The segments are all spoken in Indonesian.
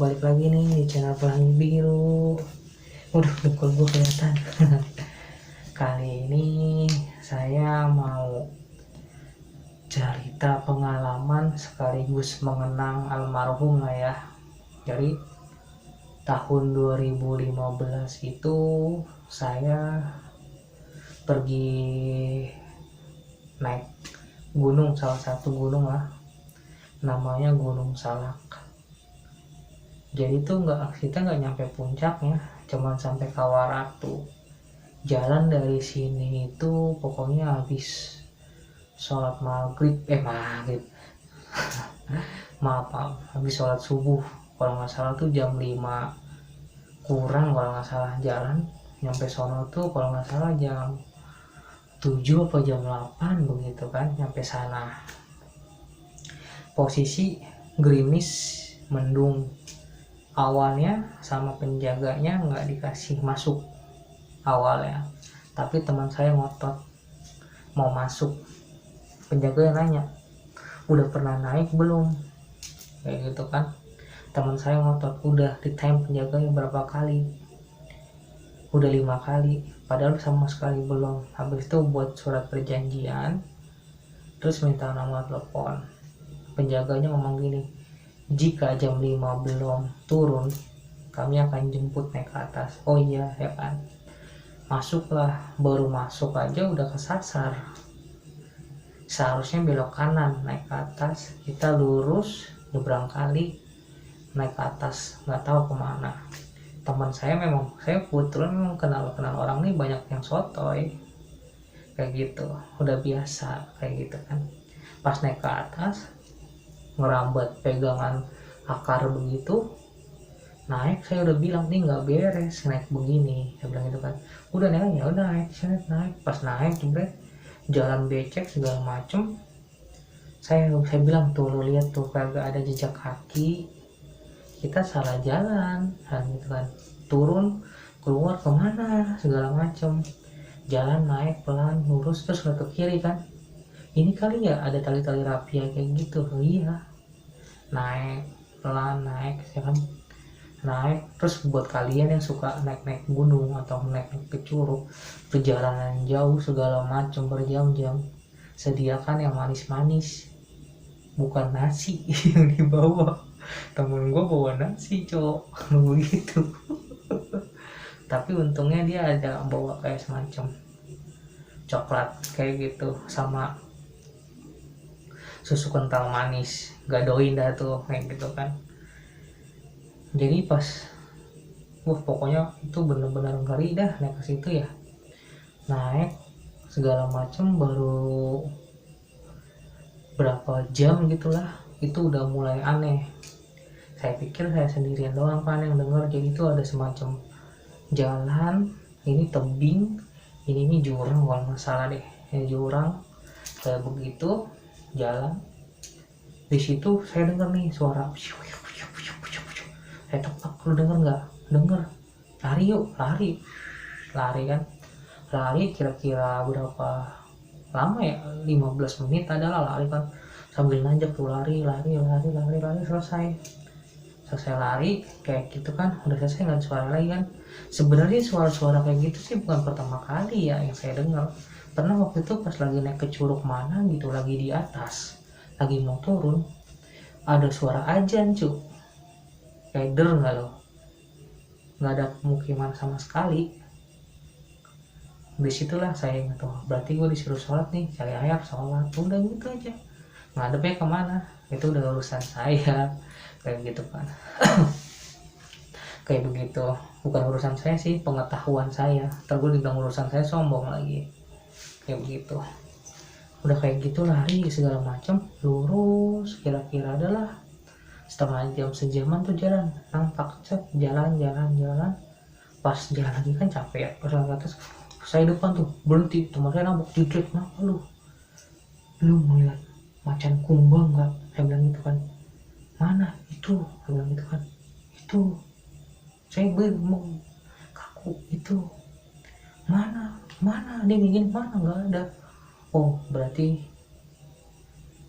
balik lagi nih di channel Pelangi Biru. Waduh, dengkul gue kelihatan. Kali ini saya mau cerita pengalaman sekaligus mengenang almarhum lah ya. Jadi tahun 2015 itu saya pergi naik gunung, salah satu gunung lah, namanya Gunung Salak. Jadi tuh kita nggak nyampe puncaknya, cuman sampai Kawaratu. Jalan dari sini itu pokoknya habis sholat maghrib, maaf, habis sholat subuh. Kalau nggak salah tuh jam 5 kurang, kalau nggak salah jalan nyampe sono tuh kalau nggak salah jam 7 apa jam 8 begitu kan nyampe sana. Posisi gerimis, mendung. Awalnya sama penjaganya nggak dikasih masuk awalnya, tapi teman saya ngotot mau masuk. Penjaga nanya, udah pernah naik belum, kayak gitu kan. Teman saya ngotot, udah di time penjaganya berapa kali, udah 5 kali, padahal sama sekali belum. Habis itu buat surat perjanjian, terus minta nomor telepon. Penjaganya ngomong gini, jika jam 5 belum turun, kami akan jemput naik ke atas. Oh iya ya kan. Masuklah, baru masuk aja udah kesasar. Seharusnya belok kanan naik ke atas, kita lurus nyebrang kali naik ke atas, nggak tahu kemana. Teman saya saya kebetulan memang kenal orang nih banyak yang sotoy kayak gitu, udah biasa kayak gitu kan. Pas naik ke atas ngerambat pegangan akar begitu, naik saya udah bilang nih nggak beres naik begini, saya bilang gitu kan. Udah naik, ya udah naik. Pas naik jebret, jalan becek segala macem. Saya bilang tuh, lo lihat tuh kagak ada jejak kaki, kita salah jalan kan gitu kan. Turun keluar kemana segala macem, jalan naik pelan lurus terus ke kiri kan. Ini kali ya ada tali-tali rapia kayak gitu. Oh iya, naik pelan, naik ya kan, naik. Terus buat kalian yang suka naik gunung atau naik ke curug, perjalanan jauh segala macam berjam-jam, sediakan yang manis-manis, bukan nasi yang dibawa. Temen gue bawa nasi cok begitu. Tapi untungnya dia ada bawa kayak semacam coklat kayak gitu sama susu kental manis, gadoin dah tuh kayak gitu kan. Jadi pas pokoknya itu bener-bener ngeri dah naik ke situ ya. Naik segala macem baru berapa jam gitulah, itu udah mulai aneh. Saya pikir saya sendirian doang kan yang denger. Jadi itu ada semacam jalan, ini tebing, ini jurang kalau nggak salah deh, ini jurang kayak begitu jalan. Di situ saya denger nih suara, saya tebak, lu denger nggak? Denger. Lari yuk, lari kan. Lari kira-kira berapa lama ya, 15 menit adalah lari kan, sambil nanjak tuh lari selesai lari kayak gitu kan. Udah selesai nggak ada suara lagi kan. Sebenarnya suara-suara kayak gitu sih bukan pertama kali ya yang saya dengar. Pernah waktu itu pas lagi naik ke curug mana gitu, lagi di atas, lagi mau turun, ada suara ajan cu. Keder nggak lo, nggak ada pemukiman sama sekali. Disitulah saya ingat, oh berarti gue disuruh sholat nih, cari air sholat, udah gitu aja. Ngadepnya kemana itu udah urusan saya kayak gitu kan. Kayak begitu, bukan urusan saya sih, pengetahuan saya. Ntar gue dibilang urusan saya sombong lagi kayak begitu. Udah kayak gitu lari segala macam lurus, kira-kira adalah setengah jam sejaman tuh jalan, nampak jalan. Pas jalan lagi kan capek ya, pas ke atas saya depan tuh berhenti, teman saya nabok, jujur kenapa lu melihat macan kumbang nggak? Saya bilang gitu kan. Mana itu? Saya bilang gitu kan. Itu saya bingung kaku, itu mana dia ingin mana, nggak ada. Oh berarti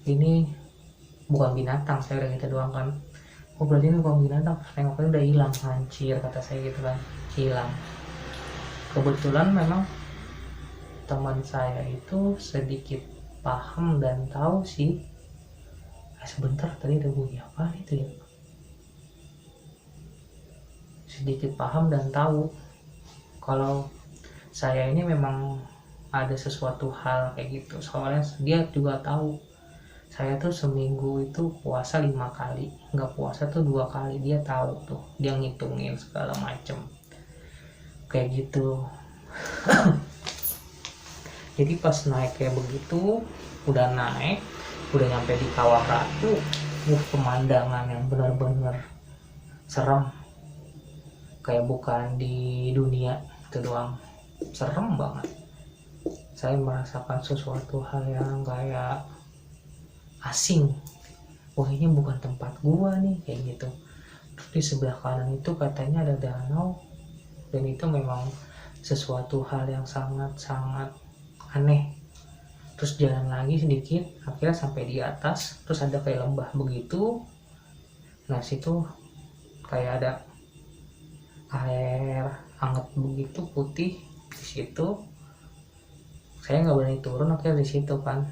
ini bukan binatang, saya udah gitu doang kan. oh berarti ini bukan binatang, nengoknya udah hilang, hancur kata saya gitu kan, hilang. Kebetulan memang teman saya itu sedikit paham dan tahu sih. Sebentar, tadi ada bunyi apa itu ya, sedikit paham dan tahu kalau saya ini memang ada sesuatu hal kayak gitu. Soalnya dia juga tahu saya tuh seminggu itu puasa 5 kali, nggak puasa tuh 2 kali. Dia tahu tuh, dia ngitungin segala macem kayak gitu. Jadi pas naik kayak begitu, udah naik, udah nyampe di Kawah Ratu, pemandangan yang benar-benar serem, kayak bukan di dunia itu doang, serem banget. Saya merasakan sesuatu hal yang kayak asing, wah ini bukan tempat gua nih, kayak gitu. Terus di sebelah kanan itu katanya ada danau, dan itu memang sesuatu hal yang sangat-sangat aneh. Terus jalan lagi sedikit, akhirnya sampai di atas, terus ada kayak lembah begitu. Nah situ kayak ada air hangat begitu putih. Di situ saya nggak berani turun, akhirnya di situ kan.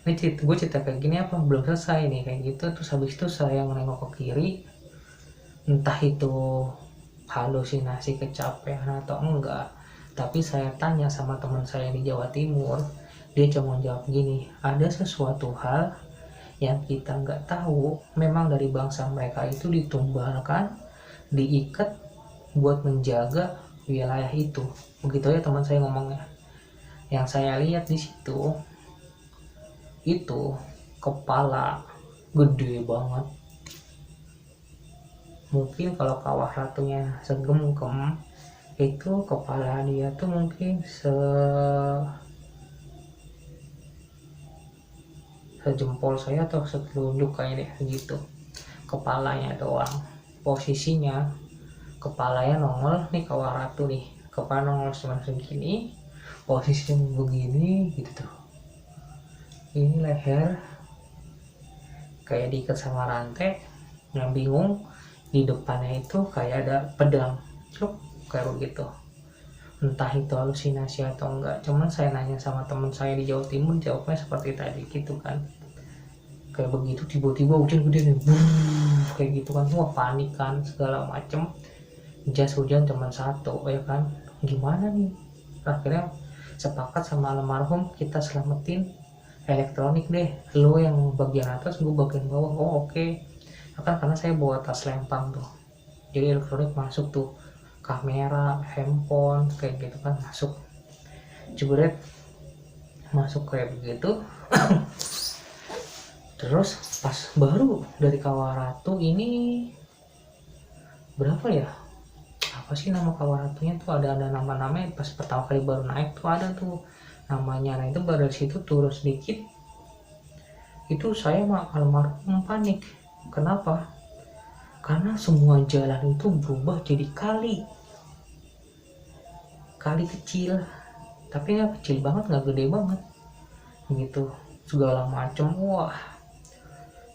Ini gue cerita kayak gini apa belum selesai nih kayak gitu. Terus habis itu saya menengok ke kiri, entah itu halusinasi, kecapean atau enggak, tapi saya tanya sama teman saya di Jawa Timur, dia cuma jawab gini, ada sesuatu hal yang kita nggak tahu, memang dari bangsa mereka itu ditumbalkan, diikat buat menjaga wilayah itu. Begitu ya teman saya ngomongnya. Yang saya lihat di situ itu kepala gede banget. Mungkin kalau Kawah Ratunya segemkem, itu kepala dia tuh mungkin sejempol saya atau setelunjuk kayaknya gitu. Kepalanya doang. Posisinya kepalanya nongol nih, Kawah Ratu nih, kepala nongol cuma segini, posisinya begini gitu tuh. Ini leher kayak diikat sama rantai. Yang bingung, di depannya itu kayak ada pedang, cuk, kayak begitu. Entah itu halusinasi atau enggak, cuman saya nanya sama teman saya di Jawa Timur, jawabnya seperti tadi gitu kan. Kayak begitu, tiba-tiba hujan gede nih, kayak gitu kan. Wah panik kan, segala macem. Jas hujan cuma satu ya kan, gimana nih. Akhirnya sepakat sama almarhum, kita selamatin elektronik deh, lo yang bagian atas, gue bagian bawah. Oh oke. Kan karena saya bawa tas lempang tuh, jadi elektronik masuk tuh, kamera, handphone kayak gitu kan masuk, jebret masuk kayak begitu. Terus pas baru dari Kawah Ratu ini, berapa ya, apa sih nama Kawah Ratunya tuh, ada nama-namanya. Pas pertama kali baru naik tuh ada tuh namanya. Nah itu baru dari situ turun sedikit, itu saya mah almarhum panik. Kenapa? Karena semua jalan itu berubah jadi kali kecil, tapi nggak kecil banget, nggak gede banget gitu, segala macem. Wah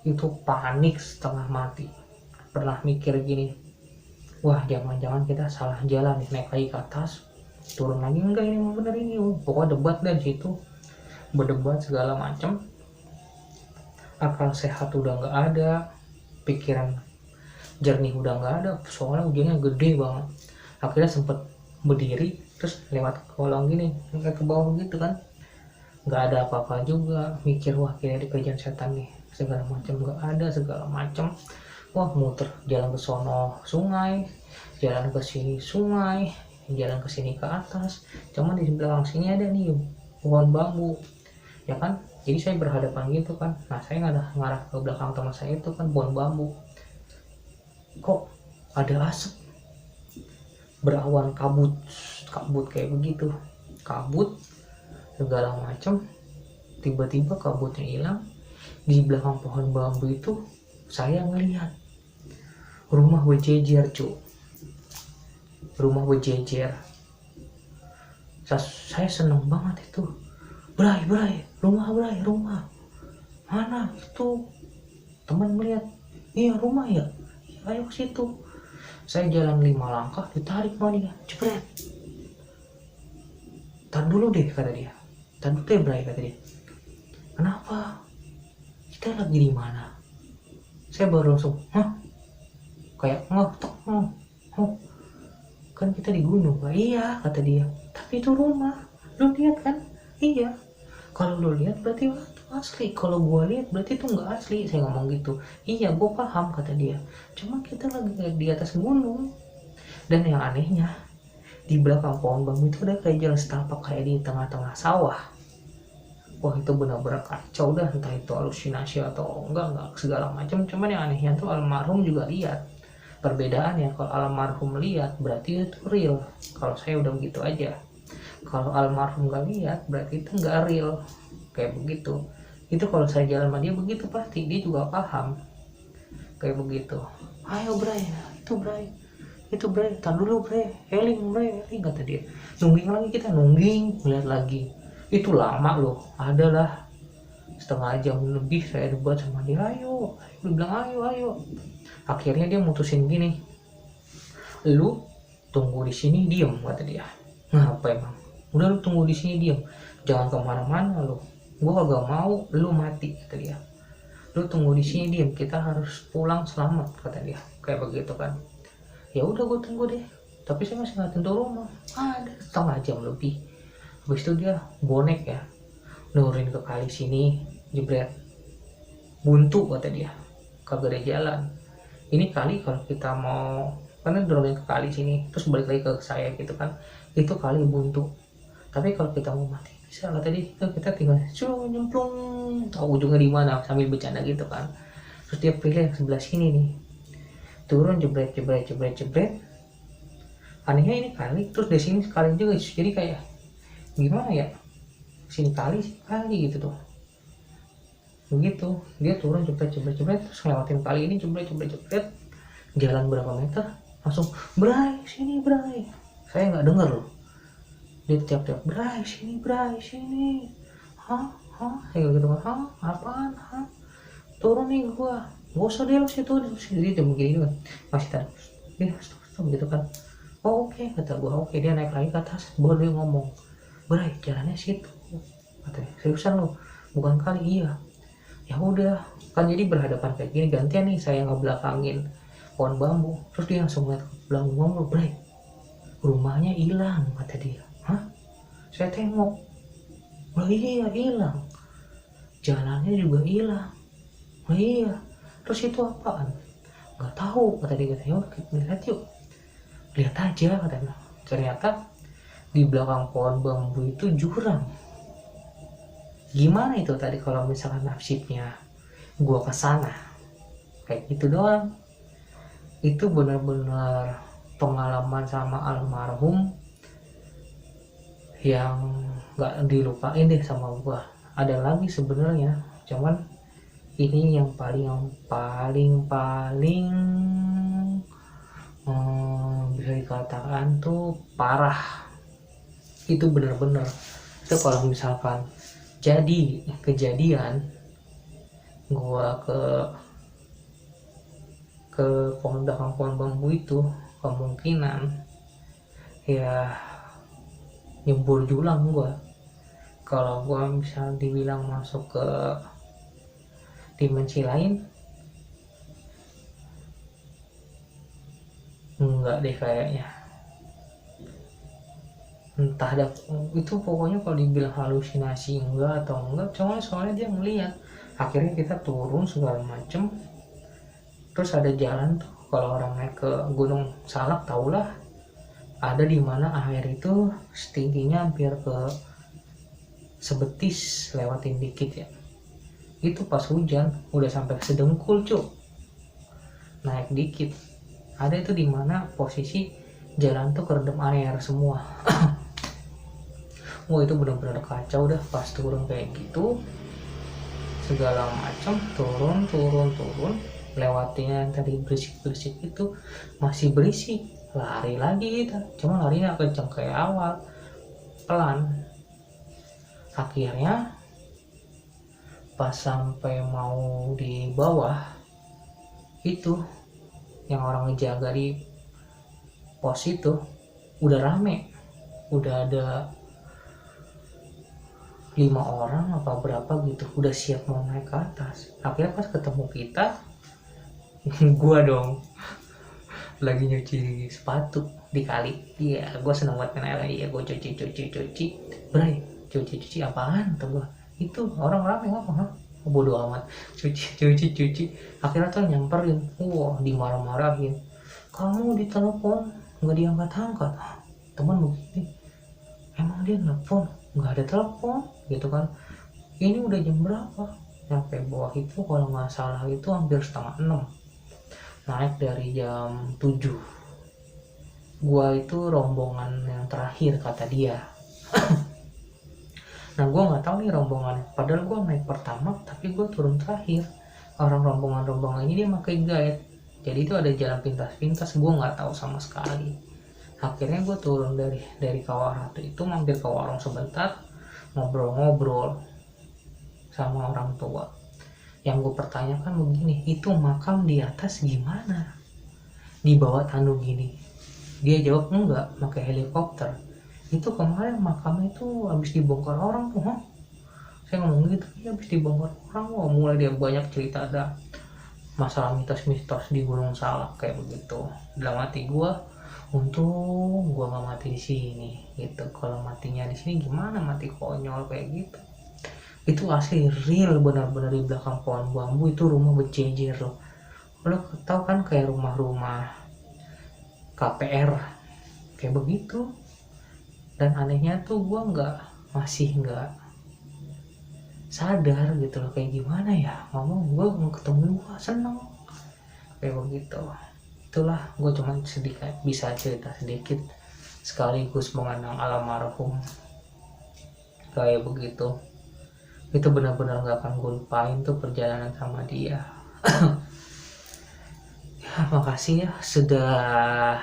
itu panik setengah mati. Pernah mikir gini, wah jangan-jangan kita salah jalan nih, naik lagi ke atas, turun lagi, enggak ini bener ini. Pokoknya debat dan situ, berdebat segala macem. Akal sehat udah nggak ada, pikiran jernih udah nggak ada, soalnya hujannya gede banget. Akhirnya sempet berdiri, terus lewat kolong gini, nggak ke bawah gitu kan, nggak ada apa-apa juga. Mikir wah kayak dikejar setan nih, segala macam nggak ada, segala macam. Wah muter, jalan ke sono sungai, jalan ke sini sungai, jalan ke sini ke atas. Cuman di belakang sini ada nih pohon bambu ya kan, jadi saya berhadapan gitu kan. Nah saya ngarah ke belakang teman saya itu kan pohon bambu, kok ada asap berawan, kabut kayak begitu, kabut segala macam. Tiba-tiba kabutnya hilang, di belakang pohon bambu itu saya ngelihat rumah berjejer cu, rumah berjejer. Saya seneng banget itu, bray rumah mana itu. Teman melihat, iya rumah ya, iya, ayo ke situ. Saya jalan 5 langkah ditarik sama dia, jebret. Tar dulu deh kata dia, tar dulu deh Bray kata dia. Kenapa, kita lagi di mana? Saya baru langsung hah, kayak ngotok. Kan kita di gunung. Iya kata dia, tapi itu rumah, lu lihat kan? Iya, kalau lu lihat berarti itu asli, kalau gua lihat berarti itu nggak asli. Saya ngomong gitu. Iya gua paham kata dia, cuma kita lagi di atas gunung. Dan yang anehnya, di belakang pohon bambu itu ada kayak jalan setapak kayak di tengah-tengah sawah. Wah itu benar-benar kacau dah, entah itu halusinasi atau enggak segala macam. Cuman yang anehnya tuh almarhum juga lihat. Perbedaannya, kalau almarhum lihat berarti itu real, kalau saya udah begitu aja. Kalau almarhum gak lihat berarti itu nggak real, kayak begitu. Itu kalau saya jalan sama dia begitu, pasti dia juga paham kayak begitu. Ayo Bray, itu Bray, tar dulu Bray, Eling kata dia. Nungging lagi, kita nungging, lihat lagi. Itu lama loh, adalah setengah jam lebih saya debat sama dia. Ayo, dia bilang ayo. Akhirnya dia mutusin gini, lu tunggu di sini diem kata dia. Ngapa emang? Udah lu tunggu di sini diem, jangan kemana-mana lu. Gua kagak mau lu mati kata dia. Lu tunggu di sini diem, kita harus pulang selamat kata dia. Kayak begitu kan. Ya udah gua tunggu deh. Tapi saya masih nggak tentu rumah. Ada setengah jam lebih. Habis itu dia bonek ya, nurunin ke kali sini, jebret. Buntu kata dia, kagak ada jalan. Ini kali kalau kita mau, karena nurunin ke kali sini terus balik lagi ke saya gitu kan, itu kali buntu. Tapi kalau kita mau mati bisa lah, tadi kita tinggal nyemplung, tahu ujungnya di mana, sambil bercanda gitu kan. Terus dia pilih yang sebelah sini nih, turun jebret. Anehnya ini kali, terus di sini sekali juga, jadi kayak gimana ya, sini kali gitu tuh. Begitu dia turun jebret, terus ngelewatin kali ini jebret. Jalan berapa meter langsung Bray sini Bray. Saya nggak denger loh, dia tiap-tiap Bray sini. Hah kayak gitu kan. Apaan turun nih gua, nggak usah dia lu situ dia jam begini kan, masih tadi dia stop gitu kan. Oh, oke kata gua. Oke, dia naik lagi ke atas, baru dia ngomong, Bray jalannya situ katanya. Seriusan lu, bukan kali? Iya. Ya udah kan, jadi berhadapan kayak gini, gantian nih saya ngebelakangin pohon bambu. Terus dia langsung ngeliat ke belakang bambu, Bray rumahnya hilang kata dia. Hah? Saya tengok, oh iya hilang, jalannya juga hilang. Oh iya, terus itu apaan? Nggak tahu kata dia. Yuk lihat yuk, lihat aja katanya. Ternyata di belakang pohon bambu itu jurang. Gimana itu tadi kalau misalkan nasibnya gua kesana, kayak gitu doang. Itu benar-benar pengalaman sama almarhum yang nggak dilupain deh sama gua. Ada lagi sebenarnya, cuman ini yang paling bisa dikatakan tuh parah. Itu bener-bener, itu kalau misalkan jadi kejadian gua ke belakang pohon bambu itu, kemungkinan ya nyebur julang gua. Kalau gua bisa dibilang masuk ke dimensi lain, enggak deh kayaknya. Entah ada itu, pokoknya kalau dibilang halusinasi enggak atau enggak, cuma soalnya dia ngeliat. Akhirnya kita turun segala macem, terus ada jalan tuh, kalau orang naik ke Gunung Salak tahulah, ada di mana air itu setingginya hampir ke sebetis, lewatin dikit ya. Itu pas hujan udah sampai sedengkul cuk, naik dikit. Ada itu di mana posisi jalan tuh kerendam air semua. Wah itu benar-benar kacau dah pas turun kayak gitu, segala macam, turun, lewatinya yang tadi berisik itu masih berisik, lari lagi kita, cuma larinya kenceng kayak awal, pelan. Akhirnya pas sampai mau di bawah, itu yang orang ngejaga di pos itu udah rame, udah ada 5 orang apa berapa gitu, udah siap mau naik ke atas. Akhirnya pas ketemu kita, gua dong lagi nyuci sepatu di kali. Iya, gua seneng banget main air. Iya, gua cuci. Bray, cuci apaan tuh gua? Itu orang rame apa? Bodoh amat. Cuci. Akhirnya tuh nyamperin. Wah, dimarah-marahin. Kamu ditelepon nggak diangkat-angkat. Teman begini. Emang dia nelpon? Nggak ada telepon gitu kan. Ini udah jam berapa? Sampai bawah itu kalau nggak salah itu hampir setengah 6. Naik dari jam 7. Gua itu rombongan yang terakhir kata dia. Nah, gua nggak tahu nih rombongan, padahal gua naik pertama tapi gua turun terakhir. Orang rombongan ini dia pakai guide, jadi itu ada jalan pintas-pintas, gua nggak tahu sama sekali. Akhirnya gua turun dari Kawah Ratu itu, mampir ke warung sebentar, ngobrol-ngobrol sama orang tua. Yang gue pertanyakan begini, itu makam di atas gimana? Di bawah tanah gini? Dia jawab enggak, pakai helikopter. Itu kemarin makamnya itu habis dibongkar orang tuh. Saya ngomong gitu, ya habis dibongkar orang. Wah, mulai dia banyak cerita, ada masalah mitos-mitos di Gunung Salak kayak begitu. Dalam hati gue, untung gue gak mati di sini gitu. Kalau matinya di sini gimana, mati konyol kayak gitu. Itu asli real, benar-benar di belakang pohon bambu itu rumah berjejer loh. Lo tau kan kayak rumah-rumah KPR kayak begitu. Dan anehnya tuh gue masih nggak sadar gitu loh, kayak gimana ya, ngomong gue ketemu gue seneng kayak begitu. Itulah, gue cuman sedikit bisa cerita sedikit sekaligus mengenang almarhum kayak begitu. Itu benar-benar gak akan gue lupain tuh perjalanan sama dia. Ya, makasih ya sudah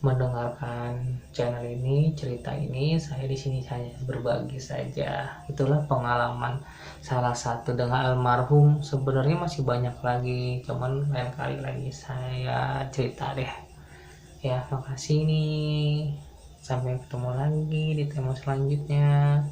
mendengarkan channel ini, cerita ini. Saya di sini hanya berbagi saja. Itulah pengalaman salah satu dengan almarhum. Sebenarnya masih banyak lagi, cuman lain kali lagi saya cerita deh. Ya, makasih nih. Sampai ketemu lagi di tema selanjutnya.